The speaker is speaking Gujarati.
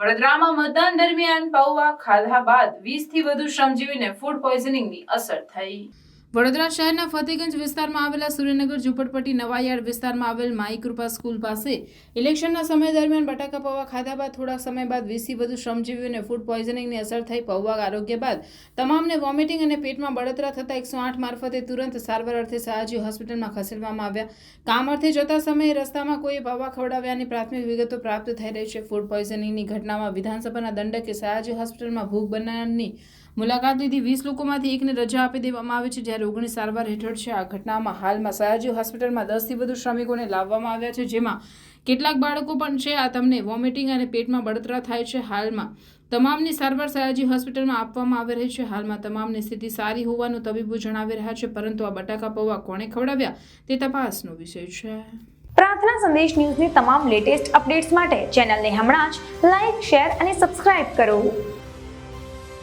વડોદરામાં મતદાન દરમિયાન પૌવા ખાધા બાદ 20 થી વધુ શ્રમજીવીને ફૂડ પોઈઝનિંગની અસર થઈ। વડોદરા શહેરના ફતેગંજ વિસ્તારમાં આવેલા સૂર્યનગર ઝુંપડપટ્ટી નવાયાર્ડ વિસ્તારમાં આવેલ માઈ કૃપા સ્કૂલ પાસે ઇલેક્શનના સમય દરમિયાન બટાકા પૌવા ખાધા બાદ થોડા સમય બાદ 20 થી વધુ શ્રમજીવીઓને ફૂડ પોઈઝનિંગની અસર થઈ। પૌવા આરોગ્ય બાદ તમામને વોમિટિંગ અને પેટમાં બળતરા થતા 108 મારફતે તુરંત સારવાર અર્થે સયાજી હોસ્પિટલમાં ખસેડવામાં આવ્યા। કામ અર્થે જતા સમયે રસ્તામાં કોઈએ પૌવા ખવડાવ્યાની પ્રાથમિક વિગતો પ્રાપ્ત થઈ રહી છે। ફૂડ પોઈઝનિંગની ઘટનામાં વિધાનસભાના દંડકે સયાજી હોસ્પિટલમાં ભૂખ બનાવનારની મુલાકાત લીધી। 20 લોકોમાંથી એકને રજા આપી દેવામાં આવી છે, જ્યારે 19 સારવાર હેઠળ છે। આ ઘટનામાં હાલમાં સયાજી હોસ્પિટલમાં 10 થી વધુ શ્રમિકોને લાવવામાં આવ્યા છે, જેમાં કેટલાક બાળકો પણ છે। આ તમને વોમિટિંગ અને પેટમાં બળતરા થાય છે। હાલમાં તમામની સારવાર સયાજી હોસ્પિટલમાં આપવામાં આવી રહી છે। હાલમાં તમામની સ્થિતિ સારી હોવાનું તબીબો જણાવી રહ્યા છે, પરંતુ આ બટાકા પૌવા કોણે ખવડાવ્યા તે તપાસનો વિષય છે। પ્રાર્થના સંદેશ ન્યૂઝની તમામ લેટેસ્ટ અપડેટ્સ માટે ચેનલને હમણાં જ લાઇક, શેર અને સબસ્ક્રાઇબ કરો।